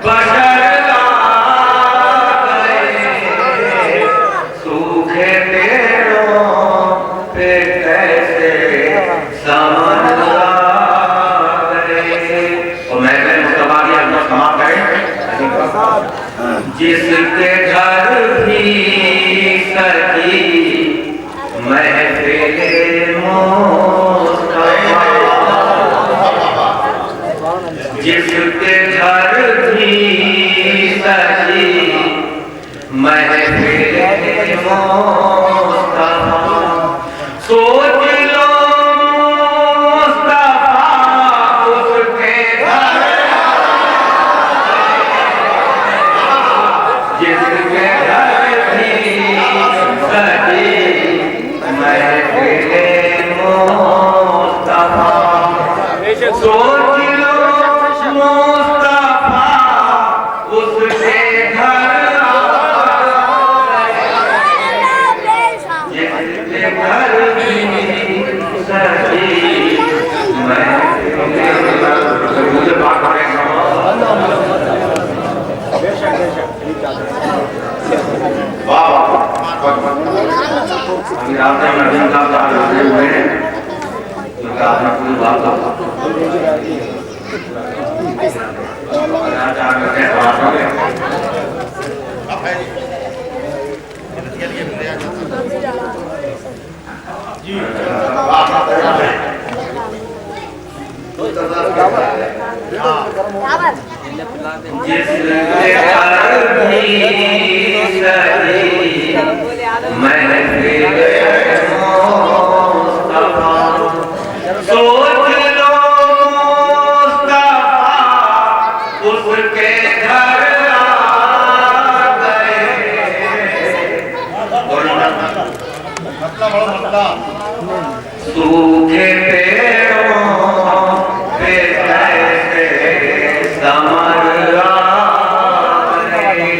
बशर आ गए, सूखे पेड़ों पे कैसे समर आ गए। और मैं मुस्तफा की अल्लाह समाप्त करें। जिसके घर भी सजी महफिले मुस्तफा, जिसके घर भी सजी महफिले मुस्तफा, सोच लो मुस्तफा उसके घर, जिसके घर भी सजी महफिले मुस्तफा, सोच लो मुस्तफा उसके घर, जिसके घर भी सजी महफिले, मुझे बात करेंगे अभी आपने नवीन का लगे हुए हैं, क्योंकि आपने पूरी बात सोच लो मुस्तफा उसके घर आ गए, सूखे पेड़ों पे कैसे समर आ गए,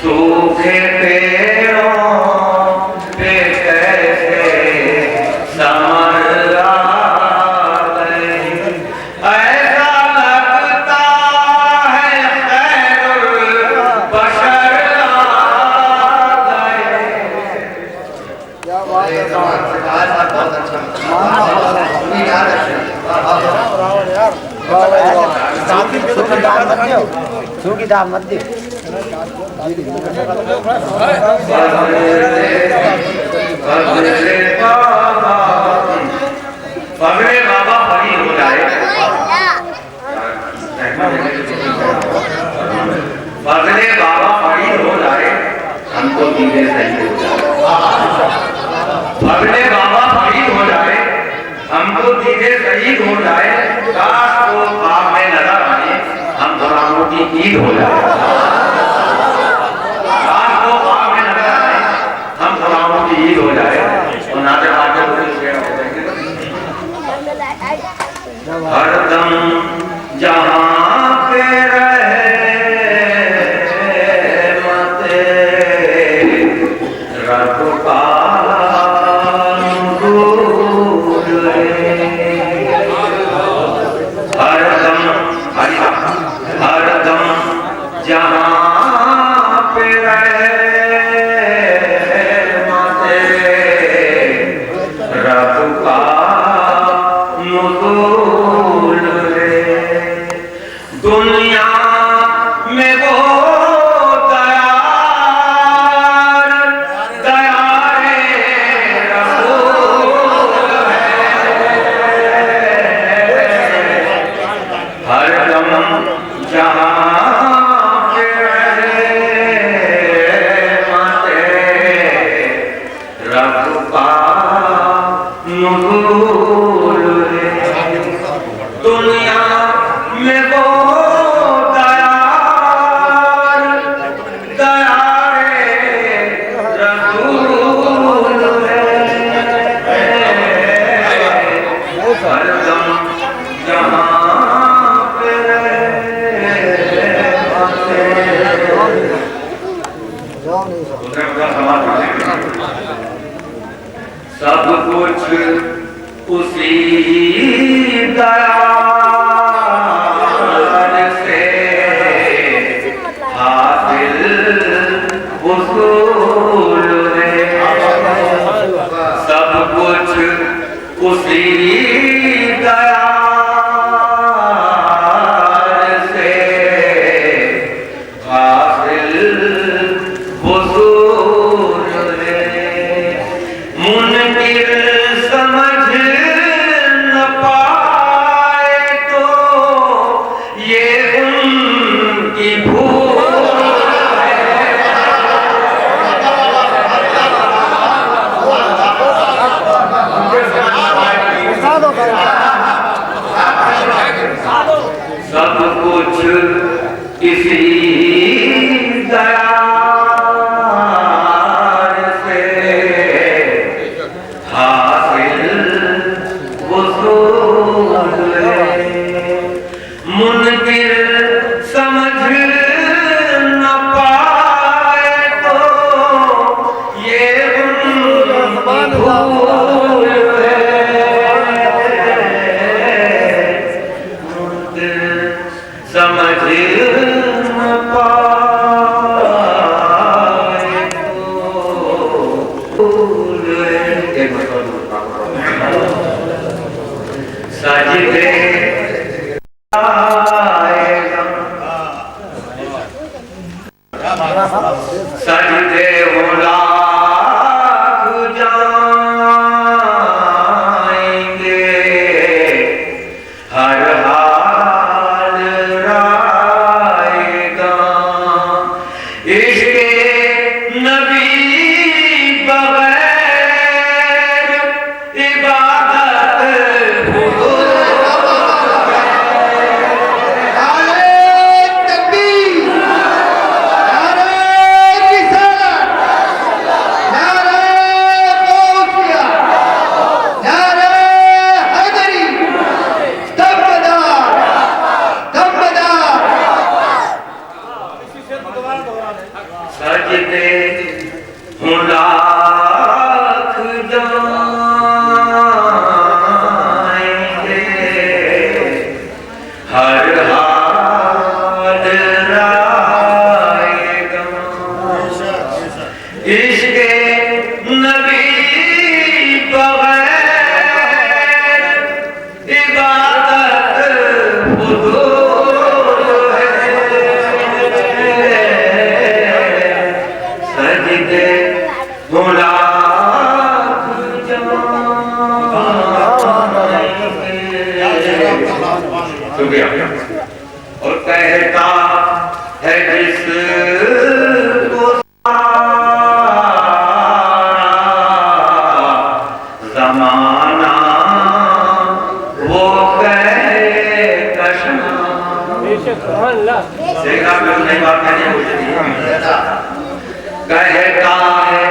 सूखे पेड़ों पे कैसे समर आ गए। ऐसा लगता है खैरुल बशर आ गए। की दाम मत दे पगड़े बाबा बड़ी हो जाए, पगड़े बाबा बड़ी हो जाए, हमको दीदे सही हो जाए, पगड़े बाबा बड़ी हो जाए, हमको दीदे शहीद हो जाए, काश वो आप में नजर आए, हम गुलामों की ईद हो जाए, काश वो आप में नजर आए, हम गुलामों की ईद हो जाए। और नाते बातें हरदम जहां पे रहे मते रब का नूर है, हरदम जहां पे रहे मते रब का नूर है। दुनिया में वो दयारे रसूल है, हरदम जहां पे रहे माते रब का नूर है। दुनिया में वो सब कुछ उसी दयाल से हासिल वसूल है, सब कुछ उसी दयाल से हासिल वसूल है। मुनकिर समझ न पाए तो ये उनकी भूल सब कुछ किसी दयाल से हासिल वसूल है। मुनकिर समझ न पाए तो ये उनकी भूल है। समझ न पाए तो भूल है। सजदे आएगा, सजदे हो लाख जाएंगे, हर हाल राएगा। इश्क़े नबी बगैर इबादत सजदे हों लाख जाएंगे, हर हाल राएगा। इश्क़े नबी बगैर इबादत फुज़ूल है। सजदे हो लाख जाएंगे। शुक्रिया। और कहता है जिसको ज़माना वो कहकशां। देखा नहीं बात कहनी होती है। कहता है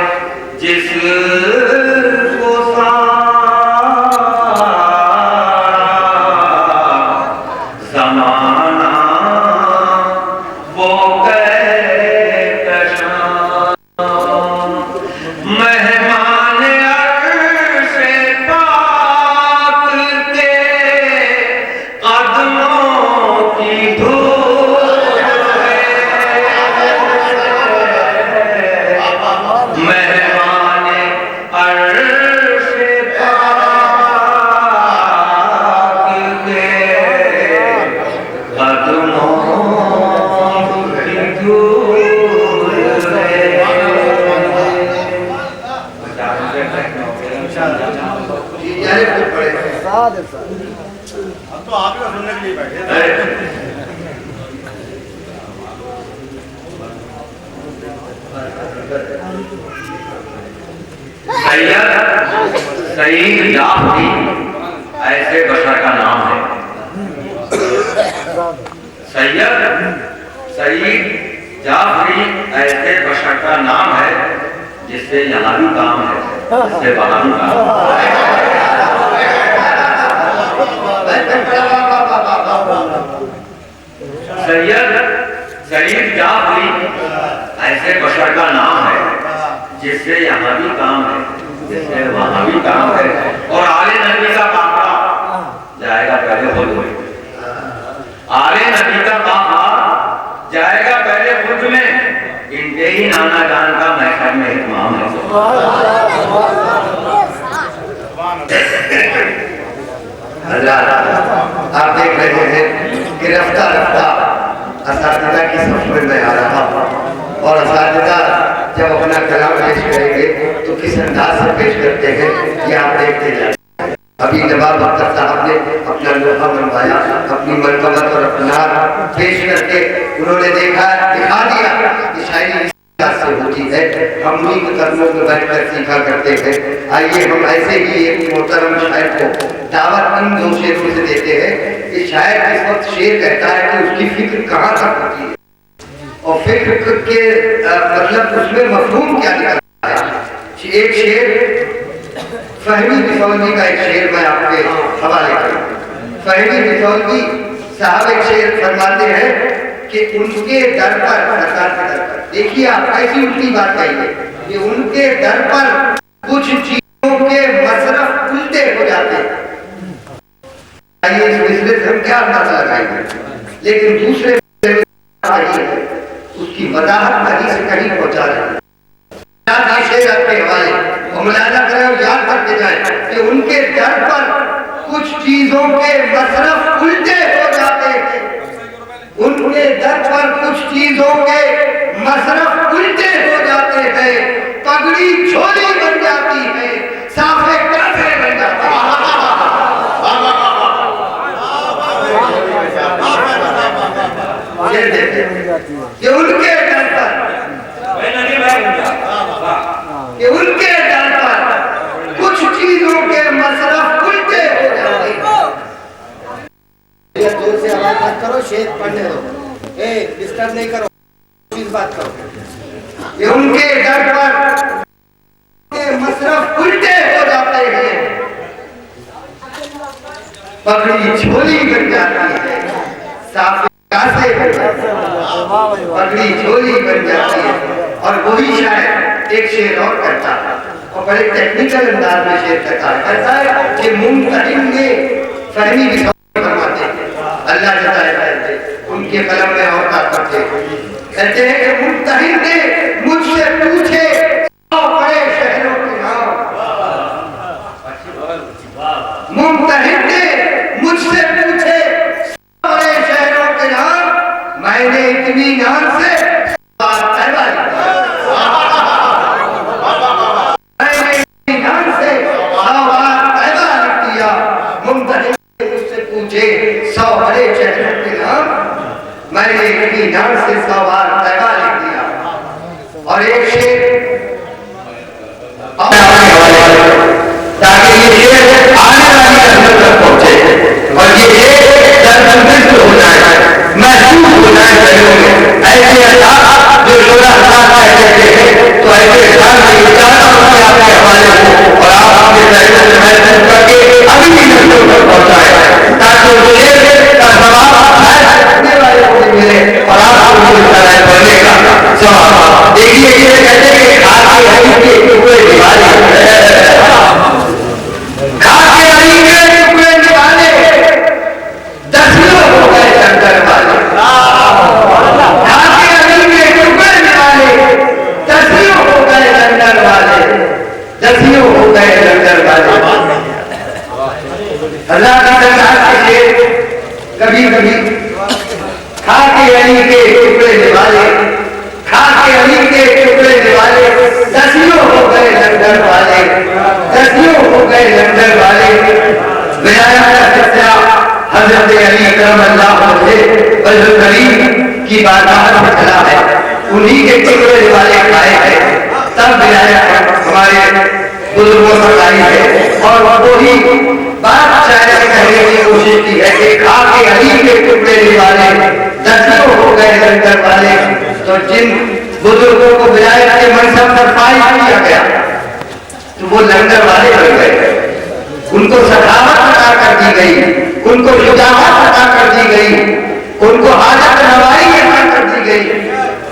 जिसको सारा ज़माना वो कहकशां। मेहमान अर्श-ए पाक के कदमों की धूल है। मेहमान अर्श-ए पाक के कदमों की धूल है। हम तो आप ही का सुनने के लिए बैठे थे। सईद जाफरी ऐसे बशर का नाम है। सईद जाफरी ऐसे बशर का नाम है जिससे यहाँ भी काम है, जिससे वहाँ भी काम है। सईद जाफरी ऐसे बशर का नाम है जिससे यहाँ भी काम है, जिससे वहाँ भी काम है। और आले नबी का काफिला जाएगा पहले खुद, आले नबी का काफिला जाएगा पहले खुद वक्त में इनके ही नाना जान का महफिल में इमाम है। आप देख रहे हैं कि रफ्ता रफ्ता असातिज़ा की सफर में आ रहा और असातिज़ा जब अपना कलाम पेश करेंगे तो किस अंदाज से पेश करते हैं ये आप देखते जाए। अभी नवाब अख्तर साहब ने अपना लोहा मनवाया, अपनी मनकबत और अपना पेश करके उन्होंने देखा दिखा दिया कि शायरी से होती है। हम उन्हीं कदमों में बैठकर सीखा करते थे। आइए हम ऐसे ही एक मोहतरम शायर को दावत इन दो शेरों से देते हैं कि शायर इस वक्त शेर कहता है कि उसकी फिक्र कहाँ तक होती है और फिक्र के मतलब उसमें मफहूम क्या निकलता है। एक शेर फहमी बिसौलवी का एक शेर मैं आपके हवाले करूँ। फहमी बिसौलवी साहब एक शेर फरमाते हैं कि उनके दर पर, सरकार के दर पर, देखिए आप ऐसी उल्टी बात कहिए कि उनके दर पर कुछ चीजों के मसरफ उल्टे हो जाते हैं। इस मिसरे से हम क्या अंदाजा लगाएंगे, लेकिन दूसरे उसकी वजाहत कहीं से कहीं पहुंचा रहे हैं। शेर अपने हवाले और मुलाजा करें और याद करते जाए कि उनके दर पर कुछ चीजों के मसरफ उल्टे हो जाते हैं। उनके दर पर कुछ चीजों के मसरफ उल्टे हो जाते हैं। पगड़ी झोली बन जाती है, साफे काफे बन जाते हैं। ये उनके दर पर, ये उनके दर पर कुछ चीजों के मसरफ उल्टे हो जाते हैं। जोर से आवाज मत करो, शेर पढ़ने दो, डिस्टर्ब नहीं करो, इस बात करो। ये उनके दर पर मसरफ उल्टे हो जाते हैं। पगड़ी झोली बन जाती है, साफे कासे बन जाते हैं, पगड़ी झोली बन जाती है। और वही शायद एक शेर और करता है और बड़े टेक्निकल अंदाज में शेर करता है कि मुमतहिन ने फहमी फरमाते हैं, अल्लाह जताए कहते उनके कलम में और ताकत कहते हैं कि मुमतहिन ने मुझसे पूछे बड़े शहरों के नाम। मुमतहिन ने मुझसे पूछे बड़े शहरों के नाम, मैंने इत्मीनान से मैंने इतनी ध्यान से 100 बार तैबा लिख दिया। और एक शेर ताकि ये शेर आने वाली नस्ल तक पहुंचे और ये शेर दरदर्द हो जाए, महसूस हो जाए शरीरों में। ऐसे अल्लाह जो 16,000 कहते हैं तो ऐसे में चाहता हूं कि आपके हवाले हो और आप अपने शरीरों में महसूस करके अगली नस्लों तक पहुंचाए ताकि वो शेर का जवाब मिले और आपको पढ़ने का सवाब। देखिए ये कहते हैं कि खाद के हरी के टुकड़े निकाले, खाद के हरी के टुकड़े निकाले, दसियों हो गए लंगर वाले। खाद के हरी के टुकड़े निकाले, दसियों हो गए लंगर वाले, दसियों हो गए लंगर वाले। अल्लाह की सरकार के शेर कभी कभी खा के अली के टुकड़े निवाले, खा के अली के टुकड़े निवाले, दसियों हो गए लंगर वाले, दसियों हो गए लंगर वाले। विलायत का सिलसिला हजरत अली करमल्लाहु वजहहु करीम की बारगाह में चला है, उन्हीं के टुकड़े निवाले खाए हैं, तब विलायत हमारे बुजुर्गों तक आई है। और वही बात शायद कहने की कोशिश की है कि खा के अली के टुकड़े निवाले, दसियों हो गए लंगर वाले। तो जिन बुजुर्गों को विलायत के मनसब पर फाइज किया गया तो वो लंगर वाले बन गए, उनको सखावत अता कर दी गई, उनको शुजाअत अता कर दी गई, उनको हाजत रवाई अता कर दी गई।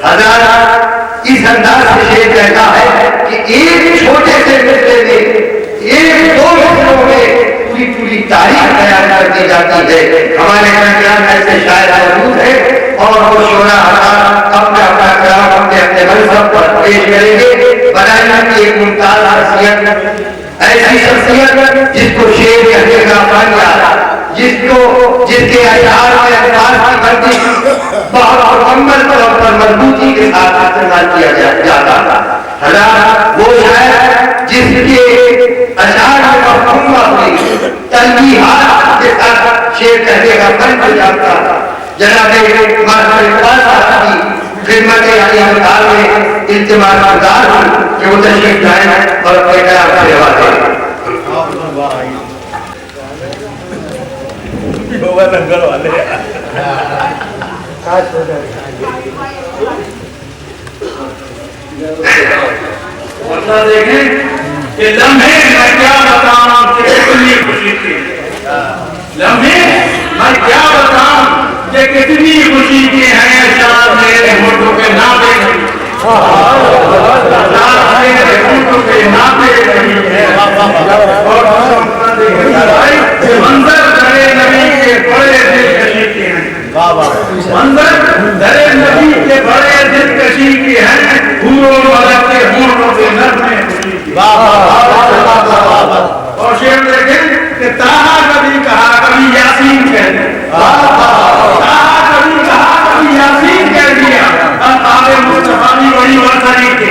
हज़रात इस अंदाज से शेर कहता है कि एक छोटे से मिसरे में, एक दो मिसरों में पूरी पूरी तारीख बयान कर दी जाती है। हमारे दरमियान ऐसे शायर मौजूद है और वो 16,000 अपना अपना पेश करेंगे। बनारस की एक मुमताज शख्सियत, ऐसी शख्सियत जिसको शेर कहने का बन गया, जिसके अशार में अल्फाज की वर्जिश बहुत मुकम्मल तौर पर मजबूती के साथ इस्तेमाल किया जाता था। वो शायर जिसके अशार में मफहूम तलबीहात के साथ शेर कहने का फन हो जाता था। जनाब मास्टर इकबाल साहब की खिदमत अली में इल्तिमास गुजार हूं कि वो तशरीफ लाएं और अपने कलाम सेवा दें। लंगर वाले मतलब देखें कि लम्हे मैं क्या बताऊं कि कितनी खुशी थी, लम्हे मैं क्या बताऊं कि कितनी खुशी के हैं शाम मेरे होठों पे नापे नहीं, मेरे होठों पे नापे नहीं है। और मंजर दरे नबी के बड़े दिलकशी के हैं, मंजर दरे नबी के बड़े दिलकशी के हैं, हूरों मलक के होठों पे नज़्में खुशी की। और शेर देखें कि ताहा कभी कहा कभी यासीन कह दिया, ताहा कभी कहा कभी यासीन कह दिया, आले मुस्तफा की बड़ी वरसरी के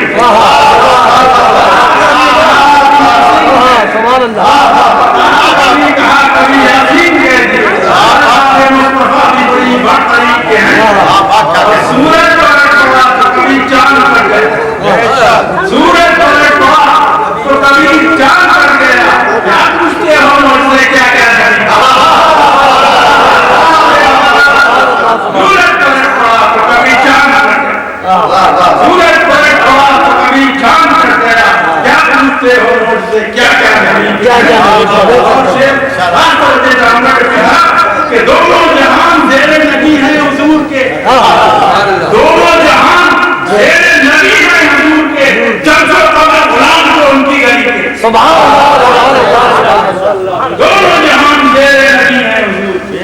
कभी कहा कभी यासीन कह दिया, आले मुस्तफा की बड़ी वरसरी के हैं। सूरज पलट पड़ा तो कभी चांद पड़ गया, सूरज पलट पड़ा तो कभी चांद पड़ गया, क्या पूछते हो मुझसे क्या क्या करें। सूरज पलट पड़ा तो कभी चांद पड़ गया, सूरज पलट पड़ा तो कभी चांद पड़ गया, क्या पूछते हो मुझसे क्या क्या करें। कि दोनों जहान ज़ेरे नबी हैं हुजूर के, दोनों जहान ज़ेरे नबी हैं हुजूर के, जब कमर गुलाम को उनकी गली के, दोनों जहान ज़ेरे नबी हैं हुजूर के,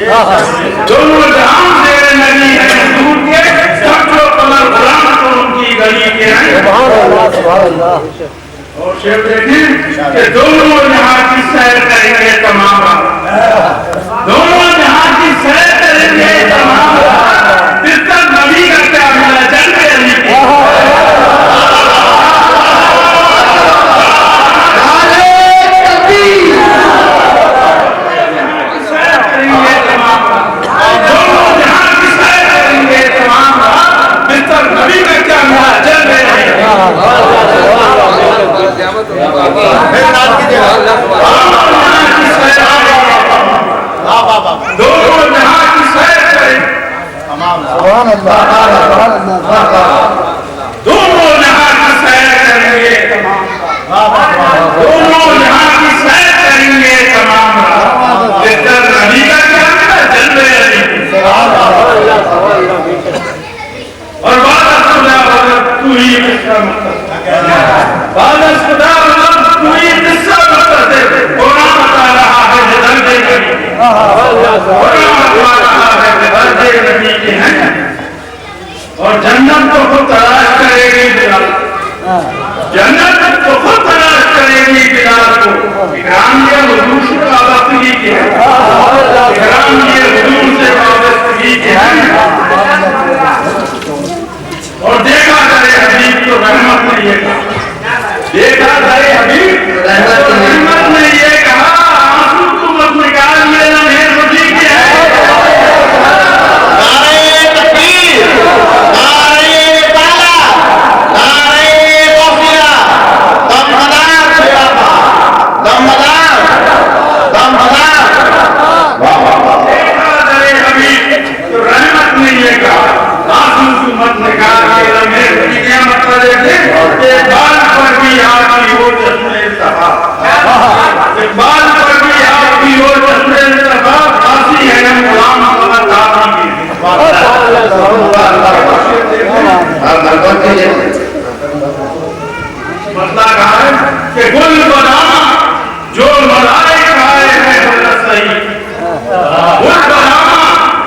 दोनों जहान ज़ेरे नबी हैं हुजूर के, जब कमर गुलाम को उनकी गली के हैं। और शेर देखें कि दोनों जहां की सैर करेंगे तमाम, दोनों जहां की सैर करेंगे तमाम, फिर तक नबी का क्या मिला चलते सैर करेंगे तमाम, दोनों जहां की सैर करेंगे तमाम, फिर तक नबी का क्या मिला चलते दोनों जहां की सैर करें, दोनों जहां की सैर करेंगे, दोनों जहां की सैर करेंगे तमाम, नबी का क्या मिला जलवे अली। और बात खुदा तू ही किसका बात खुदा तू ही किसका मतलब कुरान बता रहा है दर्जे नबी, कुरान बता रहा है दर्जे नबी के हैं। और जन्नत तो खुद तलाश करेगी बिलाल, जन्नत तो खुद तलाश करेगी बिलाल को। इकराम ये हुजूर से वाबस्तगी के हैं, इकराम ये हुजूर से वाबस्तगी के हैं। और देखा करे हबीब तो रहमत ने ये कहा, देखा करे हबीब रहमत ने ये कहा, आंसू तू मत निकाल, ये लम्हे खुशी के हैं। नारे तकबीर, नारे ताला, नारे गौसिया, दमदार शेरा, दमदार, दमदार। देखा करे हबीब तो रहमत ने ये कहा, आंसू तू मत निकाल, ये लम्हे खुशी के। मतलब है बाल पर भी आपकी हो जश्न इल्तफा, बाल पर भी आपकी हो जश्न इल्तफा, काशी है हम गुलाम मगर आपकी मतलब कहा है कि गुल बनाना जो मलाइक आए हैं हजरत सही, गुल बनाना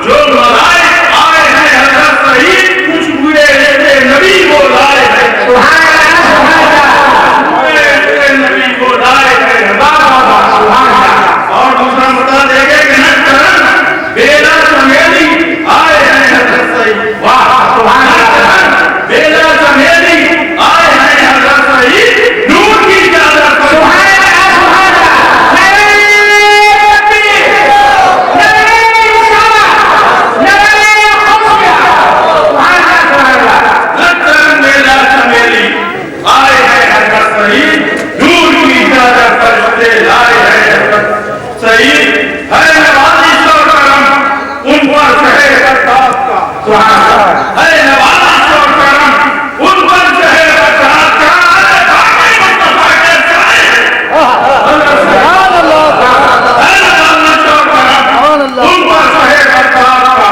जो मलाइक आए हैं हजरत सही, कुछ हुए नबी वो लाए हैं। बेला चमेली आए हैं हजरत सईद नूर की चादर पर। बेला चमेली आए हैं हजरत सईद नूर की चादर पर से लाए हैं हजरत सईद है नवाज़िश और करम उन पर शहे बरसात का। है नवाज़िश और करम उन पर शहे बरसात का। बाकी मुस्तफा के साए है नवाज़िश और करम उन पर शहे बरसात का।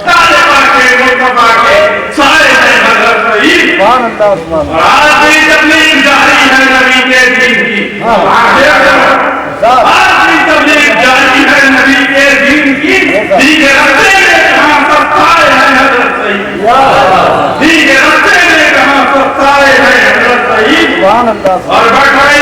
ताले पाके मुस्तफा के साए है हजरत सईद। आज भी तबलीग जारी है नबी के दिन की। आज भी तबलीग जारी है नबी के दिन की। दीगे रस्ते में कहाँ सस्ताए हैं हजरत सईद। दीगे रस्ते में कहाँ सस्ताए हैं हजरत सईद। और बैठ